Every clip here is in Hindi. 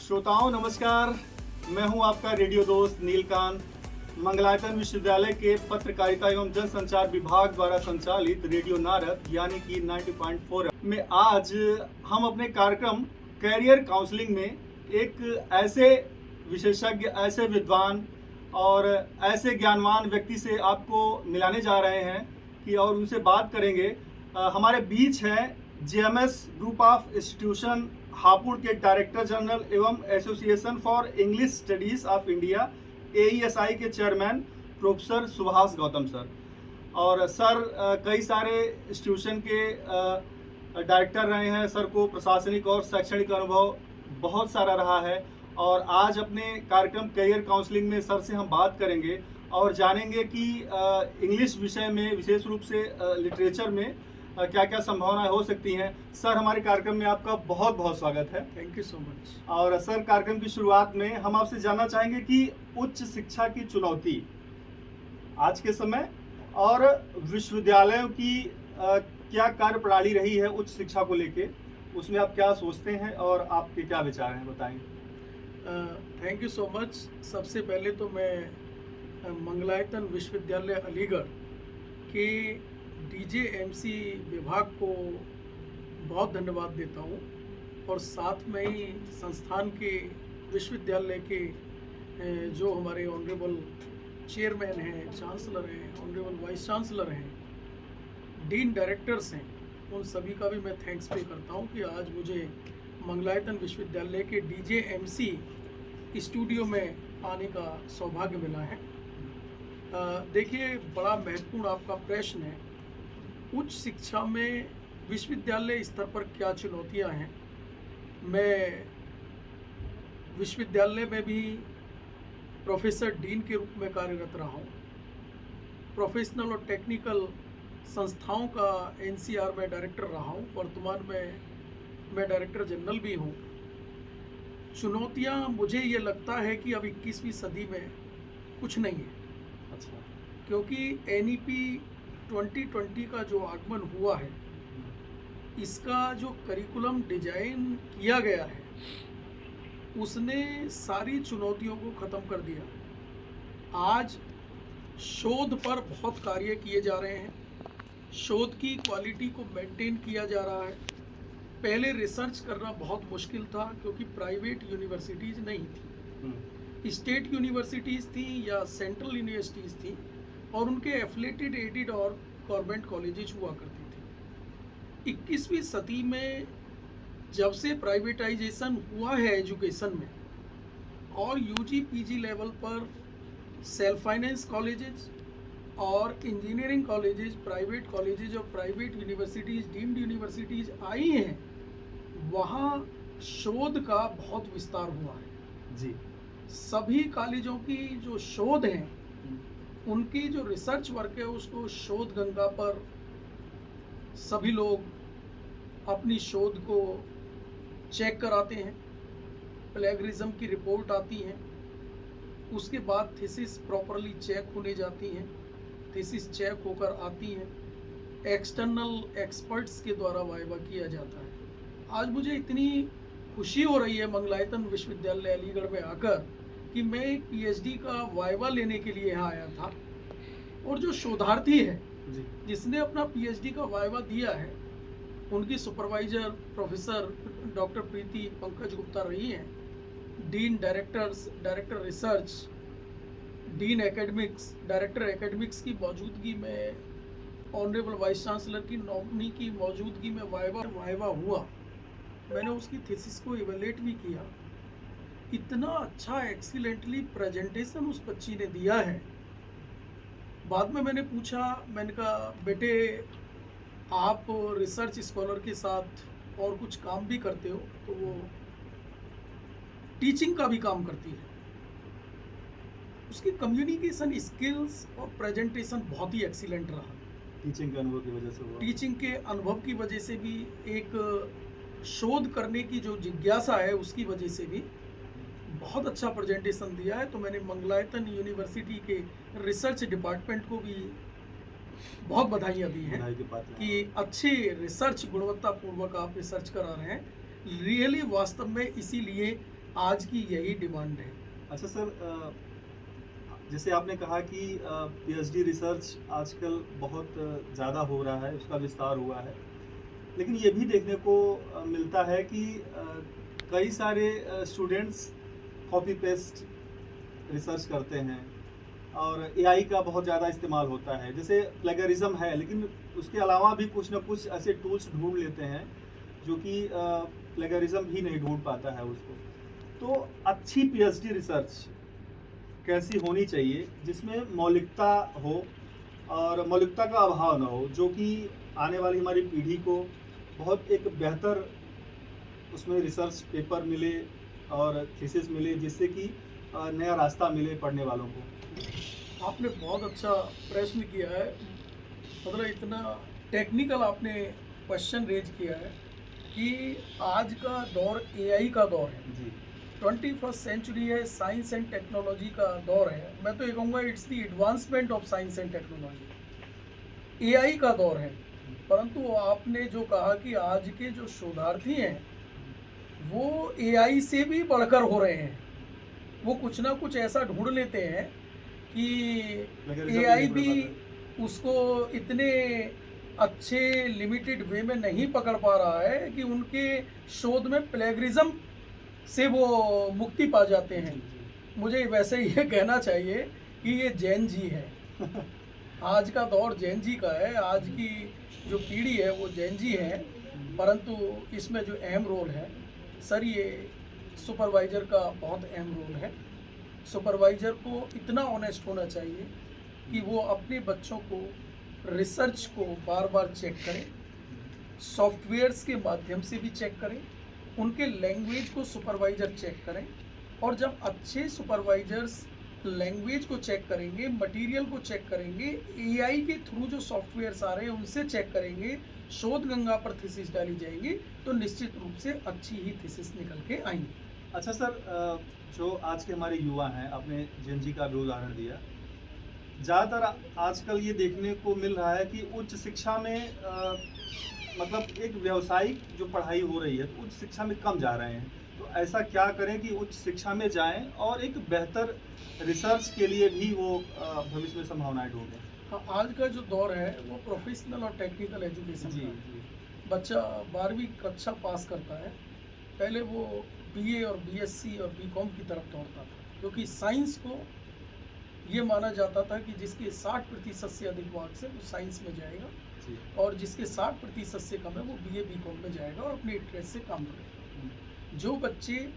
श्रोताओं नमस्कार, मैं हूं आपका रेडियो दोस्त नीलकांत। मंगलायतन विश्वविद्यालय के पत्रकारिता एवं जनसंचार विभाग द्वारा संचालित रेडियो नारद यानी कि 90.4 में आज हम अपने कार्यक्रम कैरियर काउंसलिंग में एक ऐसे विशेषज्ञ, ऐसे विद्वान और ऐसे ज्ञानवान व्यक्ति से आपको मिलाने जा रहे हैं कि और उनसे बात करेंगे। हमारे बीच है JMS group of institution Hapur के डायरेक्टर जनरल एवं association for English studies of India AESI के chairman professor Subhash Gautam sir. और सर कई सारे इंस्टीट्यूशन के डायरेक्टर रहे हैं। सर को प्रशासनिक और शैक्षणिक अनुभव बहुत सारा रहा है और आज अपने कार्यक्रम करियर काउंसलिंग में सर से हम बात करेंगे और जानेंगे कि इंग्लिश विषय में, विशेष रूप से लिटरेचर में क्या क्या संभावनाएं हो सकती हैं। सर, हमारे कार्यक्रम में आपका बहुत बहुत स्वागत है। Thank you so much. और सर, कार्यक्रम की शुरुआत में हम आपसे जानना चाहेंगे कि उच्च शिक्षा की चुनौती आज के समय और विश्वविद्यालयों की क्या कार्य प्रणाली रही है उच्च शिक्षा को लेके, उसमें आप क्या सोचते हैं और आपके क्या विचार हैं, बताएंगे। Thank you so much. सबसे पहले तो मैं मंगलायतन विश्वविद्यालय अलीगढ़ के डीजेएमसी विभाग को बहुत धन्यवाद देता हूँ और साथ में ही संस्थान के, विश्वविद्यालय के जो हमारे ऑनरेबल चेयरमैन हैं, चांसलर हैं, ऑनरेबल वाइस चांसलर हैं, डीन डायरेक्टर्स हैं, उन सभी का भी मैं थैंक्स पे करता हूँ कि आज मुझे मंगलायतन विश्वविद्यालय के डीजेएमसी स्टूडियो में आने का सौभाग्य मिला है। देखिए, बड़ा महत्वपूर्ण आपका प्रश्न है। उच्च शिक्षा में विश्वविद्यालय स्तर पर क्या चुनौतियां हैं। मैं विश्वविद्यालय में भी प्रोफेसर डीन के रूप में कार्यरत रहा हूँ। प्रोफेशनल और टेक्निकल संस्थाओं का एनसीआर में डायरेक्टर रहा हूँ। वर्तमान में मैं डायरेक्टर जनरल भी हूँ। चुनौतियाँ मुझे ये लगता है कि अब 21वीं सदी में कुछ नहीं है। अच्छा। क्योंकि एनईपी 2020 का जो आगमन हुआ है, इसका जो करिकुलम डिजाइन किया गया है, उसने सारी चुनौतियों को ख़त्म कर दिया है। आज शोध पर बहुत कार्य किए जा रहे हैं। शोध की क्वालिटी को मेंटेन किया जा रहा है। पहले रिसर्च करना बहुत मुश्किल था क्योंकि प्राइवेट यूनिवर्सिटीज़ नहीं थी, स्टेट यूनिवर्सिटीज़ थी या सेंट्रल यूनिवर्सिटीज़ थी और उनके एफिलेटेड, एडिड और गवर्नमेंट कॉलेजेस हुआ करती थी। 21वीं सदी में जब से प्राइवेटाइजेशन हुआ है एजुकेशन में और यूजी पीजी लेवल पर सेल्फ फाइनेंस कॉलेजेस और इंजीनियरिंग कॉलेजेस, प्राइवेट कॉलेजेस और प्राइवेट यूनिवर्सिटीज़, डीम्ड यूनिवर्सिटीज़ आई हैं, वहाँ शोध का बहुत विस्तार हुआ है। जी। सभी कॉलेजों की जो शोध हैं, उनकी जो रिसर्च वर्क है, उसको शोध गंगा पर सभी लोग अपनी शोध को चेक कराते हैं। प्लेगरिज्म की रिपोर्ट आती है, उसके बाद थीसिस प्रॉपरली चेक होने जाती हैं, थीसिस चेक होकर आती हैं, एक्सटर्नल एक्सपर्ट्स के द्वारा वाइवा किया जाता है। आज मुझे इतनी खुशी हो रही है मंगलायतन विश्वविद्यालय अलीगढ़ में आकर कि मैं एक पीएचडी का वाइवा लेने के लिए यहाँ आया था और जो शोधार्थी है जिसने अपना पीएचडी का वाइवा दिया है, उनकी सुपरवाइजर प्रोफेसर डॉक्टर प्रीति पंकज गुप्ता रही हैं। Dean directors, director research, dean academics, director academics की मौजूदगी में, ऑनरेबल वाइस चांसलर की नॉमिनी की मौजूदगी में वाइवा हुआ। मैंने उसकी थीसिस को इवेल्युएट भी किया। इतना अच्छा एक्सीलेंटली प्रेजेंटेशन उस बच्ची ने दिया है। बाद में मैंने पूछा, मैंने कहा बेटे आप रिसर्च स्कॉलर के साथ और कुछ काम भी करते हो? तो वो टीचिंग का भी काम करती है। उसकी कम्युनिकेशन स्किल्स और प्रेजेंटेशन बहुत ही एक्सीलेंट रहा। टीचिंग के अनुभव की वजह से हुआ। टीचिंग के अनुभव की वजह से भी, एक शोध करने की जो जिज्ञासा है उसकी वजह से भी बहुत अच्छा प्रेजेंटेशन दिया है। तो मैंने मंगलायतन यूनिवर्सिटी के रिसर्च डिपार्टमेंट को भी बहुत बधाइयाँ दी हैं कि अच्छे रिसर्च, गुणवत्तापूर्वक आप रिसर्च करा रहे हैं। रियली वास्तव में इसीलिए आज की यही डिमांड है। अच्छा सर, जैसे आपने कहा कि पीएचडी रिसर्च आजकल बहुत ज़्यादा हो रहा है, उसका विस्तार हुआ है, लेकिन ये भी देखने को मिलता है कि कई सारे स्टूडेंट्स कॉपी पेस्ट रिसर्च करते हैं और एआई का बहुत ज़्यादा इस्तेमाल होता है। जैसे प्लेगरिज्म है, लेकिन उसके अलावा भी कुछ ना कुछ ऐसे टूल्स ढूंढ लेते हैं जो कि प्लेगरिज्म भी नहीं ढूंढ पाता है उसको। तो अच्छी पीएचडी रिसर्च कैसी होनी चाहिए जिसमें मौलिकता हो और मौलिकता का अभाव ना हो, जो कि आने वाली हमारी पीढ़ी को बहुत एक बेहतर उसमें रिसर्च पेपर मिले और थीसिस मिले, जिससे कि नया रास्ता मिले पढ़ने वालों को। आपने बहुत अच्छा प्रश्न किया है, मतलब इतना टेक्निकल आपने क्वेश्चन रेज किया है कि आज का दौर एआई का दौर है, जी 21st सेंचुरी है, साइंस एंड टेक्नोलॉजी का दौर है। मैं तो ये कहूँगा it's the advancement of science and technology, AI का दौर है। परंतु आपने जो कहा कि आज के जो शोधार्थी हैं वो एआई से भी बढ़कर हो रहे हैं, वो कुछ ना कुछ ऐसा ढूंढ लेते हैं कि एआई भी उसको इतने अच्छे लिमिटेड वे में नहीं पकड़ पा रहा है कि उनके शोध में प्लेगरिज्म से वो मुक्ति पा जाते हैं। मुझे वैसे ये कहना चाहिए कि ये जैन जी है, आज का दौर जैन जी का है, आज की जो पीढ़ी है वो जैन जी है। परंतु इसमें जो अहम रोल है सर, ये सुपरवाइज़र का बहुत अहम रोल है। सुपरवाइज़र को इतना ऑनेस्ट होना चाहिए कि वो अपने बच्चों को रिसर्च को बार बार चेक करें, सॉफ्टवेयर्स के माध्यम से भी चेक करें, उनके लैंग्वेज को सुपरवाइज़र चेक करें। और जब अच्छे सुपरवाइजर्स लैंग्वेज को चेक करेंगे, मटेरियल को चेक करेंगे, एआई के थ्रू जो सॉफ्टवेयर्स आ रहे हैं उनसे चेक करेंगे, शोध गंगा पर थीसिस डाली जाएगी, तो निश्चित रूप से अच्छी ही थीसिस निकल के आएंगी। अच्छा सर, जो आज के हमारे युवा हैं, आपने जेन जी का भी उदाहरण दिया, ज़्यादातर आजकल ये देखने को मिल रहा है कि उच्च शिक्षा में मतलब एक व्यावसायिक जो पढ़ाई हो रही है तो उच्च शिक्षा में कम जा रहे हैं। तो ऐसा क्या करें कि उच्च शिक्षा में जाएं और एक बेहतर रिसर्च के लिए भी वो भविष्य में संभावनाएं ढूंढें? हाँ, आज का जो दौर है वो प्रोफेशनल और टेक्निकल एजुकेशन जी का है। जी बच्चा 12वीं कक्षा पास करता है, पहले वो बीए और बीएससी और बीकॉम की तरफ दौड़ता था, क्योंकि साइंस को ये माना जाता था कि जिसके 60% से अधिक मार्क्स है वो साइंस में जाएगा जी और जिसके 60% से कम है वो बीए बीकॉम में जाएगा और अपने इंटरेस्ट से काम करेगा। जो बच्चे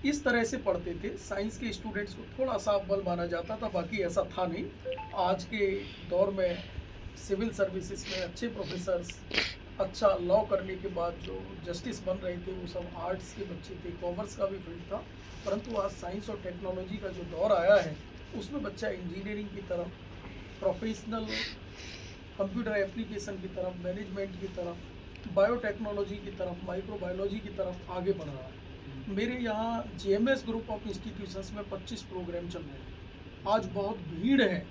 इस तरह से पढ़ते थे, साइंस के स्टूडेंट्स को थोड़ा सा अव्वल माना जाता था, बाकी ऐसा था नहीं। आज के दौर में सिविल सर्विसेज में अच्छे प्रोफेसर्स, अच्छा लॉ करने के बाद जो जस्टिस बन रहे थे वो सब आर्ट्स के बच्चे थे, कॉमर्स का भी फील्ड था। परंतु आज साइंस और टेक्नोलॉजी का जो दौर आया है उसमें बच्चा इंजीनियरिंग की तरफ, प्रोफेशनल कंप्यूटर एप्लीकेशन की तरफ, मैनेजमेंट की तरफ, बायोटेक्नोलॉजी की तरफ, माइक्रोबायोलॉजी की तरफ आगे बढ़ रहा है। मेरे यहाँ जेएमएस ग्रुप ऑफ इंस्टीट्यूशंस में 25 प्रोग्राम चल रहे हैं, आज बहुत भीड़ है।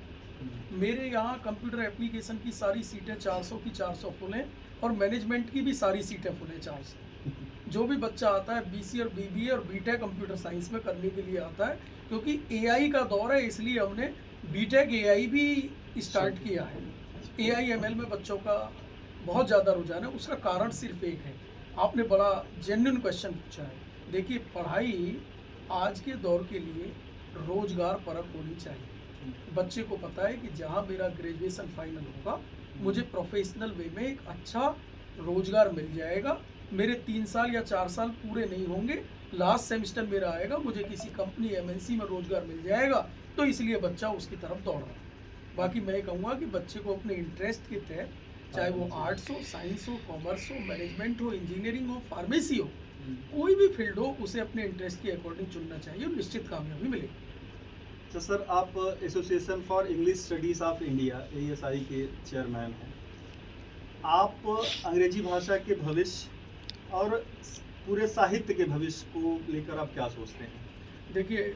मेरे यहाँ कंप्यूटर एप्लीकेशन की सारी सीटें 400 की 400 फुल हैं और मैनेजमेंट की भी सारी सीटें फुल हैं 400। जो भी बच्चा आता है बीसी और बीबीए और बीटेक कंप्यूटर साइंस में करने के लिए आता है, क्योंकि एआई का दौर है, इसलिए हमने बीटेक एआई भी स्टार्ट किया है। एआई एमएल में बच्चों का बहुत ज़्यादा रुझान है। उसका कारण सिर्फ एक है, आपने बड़ा जेन्युइन क्वेश्चन पूछा है। देखिए, पढ़ाई आज के दौर के लिए रोजगार परक होनी चाहिए। बच्चे को पता है कि जहाँ मेरा ग्रेजुएशन फाइनल होगा मुझे प्रोफेशनल वे में एक अच्छा रोजगार मिल जाएगा। मेरे 3 साल या 4 साल पूरे नहीं होंगे, लास्ट सेमेस्टर मेरा आएगा, मुझे किसी कंपनी एमएनसी में रोजगार मिल जाएगा, तो इसलिए बच्चा उसकी तरफ दौड़ रहा है। बाकी मैं कहूँगा कि बच्चे को अपने इंटरेस्ट के तहत, चाहे वो आर्ट्स हो, साइंस हो, कॉमर्स हो, मैनेजमेंट हो, इंजीनियरिंग हो, फार्मेसी हो, कोई भी फील्ड हो, उसे अपने इंटरेस्ट के अकॉर्डिंग चुनना चाहिए और निश्चित कामयाबी मिलेगी। तो सर, आप association for English studies of India ASI के चेयरमैन हैं। आप अंग्रेजी भाषा के भविष्य और पूरे साहित्य के भविष्य को लेकर आप क्या सोचते हैं? देखिए,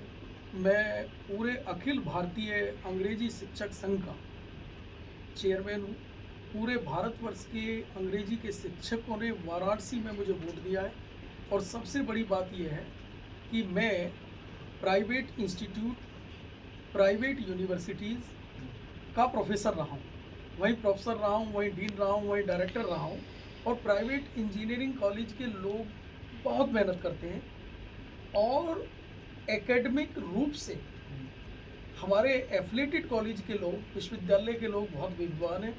मैं पूरे अखिल भारतीय अंग्रेजी शिक्षक संघ का चेयरमैन हूँ। पूरे भारतवर्ष के अंग्रेजी के शिक्षकों ने वाराणसी में मुझे वोट दिया है और सबसे बड़ी बात यह है कि मैं प्राइवेट इंस्टीट्यूट, प्राइवेट यूनिवर्सिटीज़ का प्रोफेसर रहा हूँ, वहीं प्रोफेसर रहा हूँ, वहीं डीन रहा हूँ, वहीं डायरेक्टर रहा हूँ। और प्राइवेट इंजीनियरिंग कॉलेज के लोग बहुत मेहनत करते हैं और एकेडमिक रूप से हमारे एफिलेटेड कॉलेज के लोग, विश्वविद्यालय के लोग बहुत विद्वान हैं।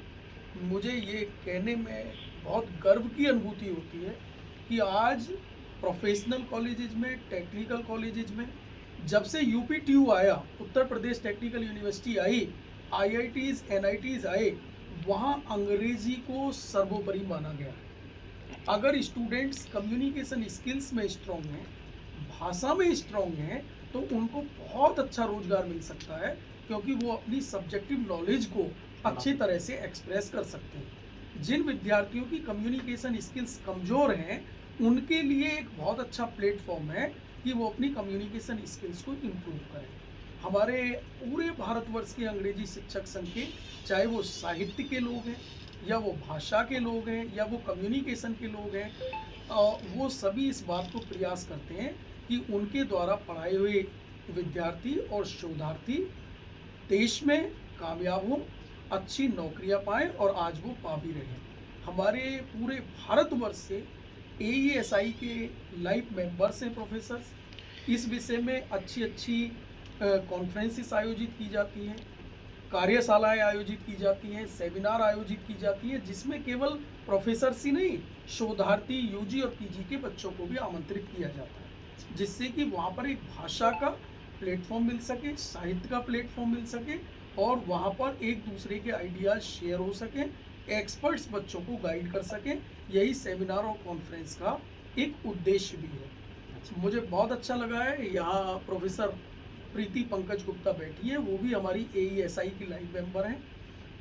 मुझे ये कहने में बहुत गर्व की अनुभूति होती है कि आज प्रोफेशनल कॉलेजेज में, टेक्निकल कॉलेजेज में, जब से UPTU आया, Uttar Pradesh technical university I, IITs, NITs आए, वहाँ अंग्रेजी को सर्वोपरि माना गया है। अगर स्टूडेंट्स कम्युनिकेशन स्किल्स में स्ट्रॉन्ग हैं, भाषा में स्ट्रॉन्ग हैं, तो उनको बहुत अच्छा रोजगार मिल सकता है, क्योंकि वो अपनी सब्जेक्टिव नॉलेज को अच्छी तरह से एक्सप्रेस कर सकते हैं। जिन विद्यार्थियों की कम्युनिकेशन स्किल्स कमज़ोर हैं, उनके लिए एक बहुत अच्छा प्लेटफॉर्म है कि वो अपनी कम्युनिकेशन स्किल्स को इम्प्रूव करें। हमारे पूरे भारतवर्ष के अंग्रेजी शिक्षक संघ के, चाहे वो साहित्य के लोग हैं, या वो भाषा के लोग हैं, या वो कम्युनिकेशन के लोग हैं, वो सभी इस बात को प्रयास करते हैं कि उनके द्वारा पढ़ाए हुए विद्यार्थी और शोधार्थी देश में कामयाब हों, अच्छी नौकरियां पाएं, और आज वो पा भी रहे हैं। हमारे पूरे भारतवर्ष से AESI के लाइव मेंबर्स हैं प्रोफेसर्स। इस विषय में अच्छी कॉन्फ्रेंसेस आयोजित की जाती हैं, कार्यशालाएं आयोजित की जाती हैं, सेमिनार आयोजित की जाती है, जिसमें केवल प्रोफेसर्स ही नहीं, शोधार्थी, UG और PG के बच्चों को भी आमंत्रित किया जाता है, जिससे कि वहाँ पर एक भाषा का प्लेटफॉर्म मिल सके, साहित्य का प्लेटफॉर्म मिल सके, और वहाँ पर एक दूसरे के आइडियाज़ शेयर हो सकें, एक्सपर्ट्स बच्चों को गाइड कर सकें। यही सेमिनार और कॉन्फ्रेंस का एक उद्देश्य भी है। मुझे बहुत अच्छा लगा है, यहाँ प्रोफेसर प्रीति पंकज गुप्ता बैठी है, वो भी हमारी AESI की लाइव मेंबर हैं।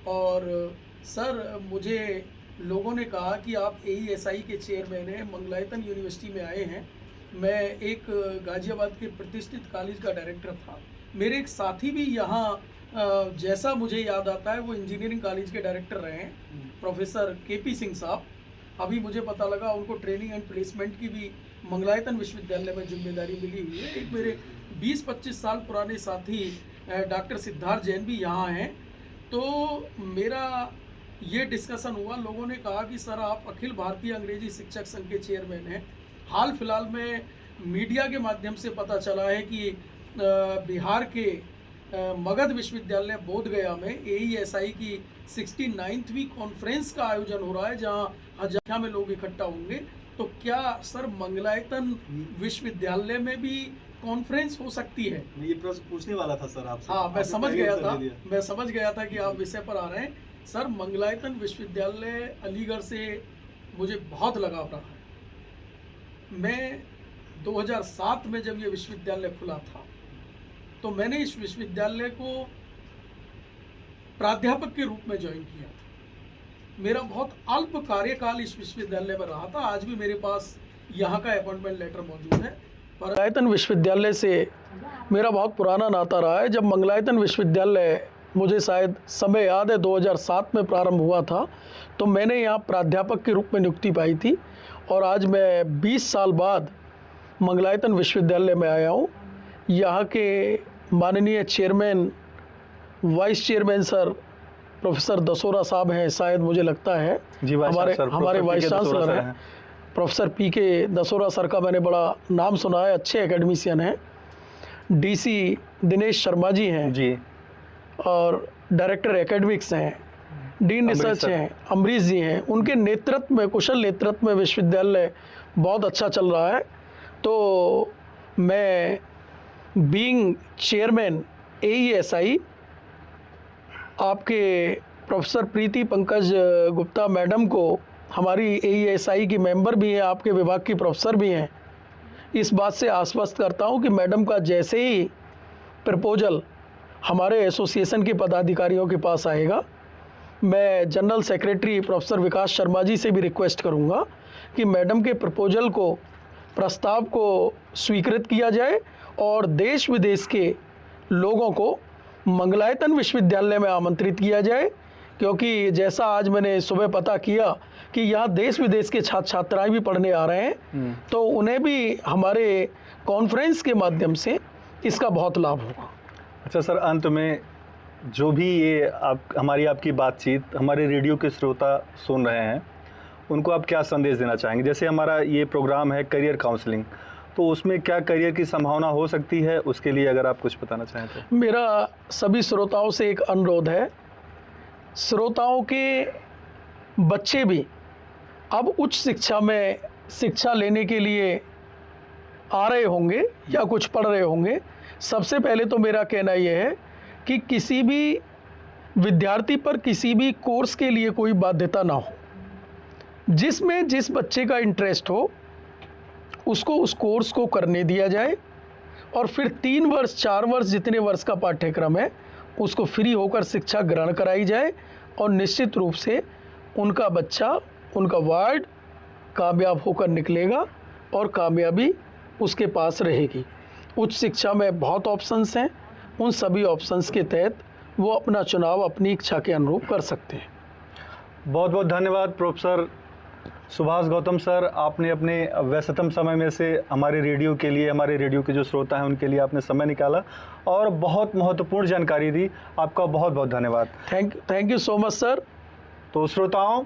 और सर, मुझे लोगों ने कहा कि आप AESI के चेयरमैन हैं, मंगलायतन यूनिवर्सिटी में आए हैं। मैं एक गाजियाबाद के प्रतिष्ठित कॉलेज का डायरेक्टर था, मेरे एक साथी भी यहाँ, जैसा मुझे याद आता है, वो इंजीनियरिंग कॉलेज के डायरेक्टर रहे हैं, प्रोफेसर KP सिंह साहब। अभी मुझे पता लगा उनको ट्रेनिंग एंड प्लेसमेंट की भी मंगलायतन विश्वविद्यालय में जिम्मेदारी मिली हुई है। एक मेरे 20-25 साल पुराने साथी डॉक्टर सिद्धार्थ जैन भी यहाँ हैं। तो मेरा ये डिस्कशन हुआ, लोगों ने कहा कि सर, आप अखिल भारतीय अंग्रेजी शिक्षक संघ के चेयरमैन हैं। हाल फिलहाल में मीडिया के माध्यम से पता चला है कि बिहार के मगध विश्वविद्यालय बोधगया में AESI की 69वीं कॉन्फ्रेंस का आयोजन हो रहा है, जहां हजारों में लोग इकट्ठा होंगे। तो क्या सर, मंगलायतन विश्वविद्यालय में भी कॉन्फ्रेंस हो सकती है? ये प्रश्न पूछने वाला था सर आपसे। हाँ, मैं समझ गया था कि आप विषय पर आ रहे हैं। सर, मंगलायतन विश्वविद्यालय अलीगढ़ से मुझे बहुत लगाव रहा है। मैं 2007 में जब ये विश्वविद्यालय खुला था, तो मैंने इस विश्वविद्यालय को प्राध्यापक के रूप में ज्वाइन किया था। मेरा बहुत अल्प कार्यकाल इस विश्वविद्यालय में रहा था। आज भी मेरे पास यहाँ का अपॉइंटमेंट लेटर मौजूद है। मंगलायतन विश्वविद्यालय से मेरा बहुत पुराना नाता रहा है। जब मंगलायतन विश्वविद्यालय, मुझे शायद समय याद है, 2007 में प्रारंभ हुआ था, तो मैंने यहाँ प्राध्यापक के रूप में नियुक्ति पाई थी। और आज मैं 20 साल बाद मंगलायतन विश्वविद्यालय में आया हूँ। यहाँ के माननीय chairman, vice chairman sir professor Dasora साहब हैं, शायद मुझे लगता है जी, हमारे वाइस चांसलर हैं प्रोफेसर PK दसोरा सर का मैंने बड़ा नाम सुना है, अच्छे एकेडमिशियन हैं। DC दिनेश शर्मा जी हैं जी, और डायरेक्टर एकेडमिक्स हैं, डीन रिसर्च हैं अमरीश जी हैं। उनके नेतृत्व में, कुशल नेतृत्व में विश्वविद्यालय बहुत अच्छा चल रहा है। तो मैं बीइंग चेयरमैन AESI, आपके प्रोफेसर प्रीति पंकज गुप्ता मैडम को, हमारी AESI की मेंबर भी हैं, आपके विभाग की प्रोफेसर भी हैं, इस बात से आश्वस्त करता हूं कि मैडम का जैसे ही प्रपोजल हमारे एसोसिएशन के पदाधिकारियों के पास आएगा, मैं जनरल सेक्रेटरी प्रोफेसर विकास शर्मा जी से भी रिक्वेस्ट करूंगा कि मैडम के प्रपोजल को, प्रस्ताव को स्वीकृत किया जाए और देश विदेश के लोगों को मंगलायतन विश्वविद्यालय में आमंत्रित किया जाए। क्योंकि जैसा आज मैंने सुबह पता किया कि यहाँ देश विदेश के छात्र छात्राएं भी पढ़ने आ रहे हैं, तो उन्हें भी हमारे कॉन्फ्रेंस के माध्यम से इसका बहुत लाभ होगा। अच्छा सर, अंत में जो भी ये आपकी बातचीत हमारे रेडियो के श्रोता सुन रहे हैं, उनको आप क्या संदेश देना चाहेंगे? जैसे हमारा ये प्रोग्राम है करियर काउंसलिंग, तो उसमें क्या करियर की संभावना हो सकती है, उसके लिए अगर आप कुछ बताना चाहें तो। मेरा सभी श्रोताओं से एक अनुरोध है, श्रोताओं के बच्चे भी अब उच्च शिक्षा में शिक्षा लेने के लिए आ रहे होंगे या कुछ पढ़ रहे होंगे। सबसे पहले तो मेरा कहना यह है कि किसी भी विद्यार्थी पर किसी भी कोर्स के लिए कोई बाध्यता ना हो। जिसमें जिस बच्चे का इंटरेस्ट हो उसको उस कोर्स को करने दिया जाए, और फिर 3 वर्ष 4 वर्ष जितने वर्ष का पाठ्यक्रम है उसको फ्री होकर शिक्षा ग्रहण कराई जाए, और निश्चित रूप से उनका बच्चा, उनका वार्ड कामयाब होकर निकलेगा और कामयाबी उसके पास रहेगी। उच्च शिक्षा में बहुत ऑप्शंस हैं, उन सभी ऑप्शंस के तहत वो अपना चुनाव अपनी इच्छा के अनुरूप कर सकते हैं। बहुत बहुत धन्यवाद प्रोफेसर सुभाष गौतम सर, आपने अपने व्यस्ततम समय में से हमारे रेडियो के लिए, हमारे रेडियो के जो श्रोता हैं उनके लिए आपने समय निकाला और बहुत महत्वपूर्ण जानकारी दी। आपका बहुत बहुत धन्यवाद। Thank you so much sir. तो श्रोताओं,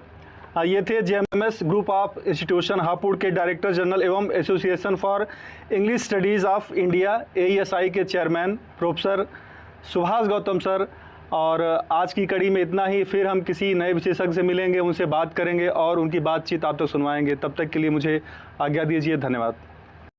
ये थे JMS group of institution Hapur के डायरेक्टर जनरल एवं association for English studies of India AESI के chairman professor Subhash Gautam sir. और आज की कड़ी में इतना ही, फिर हम किसी नए विशेषज्ञ से मिलेंगे, उनसे बात करेंगे और उनकी बातचीत आप तक सुनवाएंगे। तब तक के लिए मुझे आज्ञा दीजिए। धन्यवाद।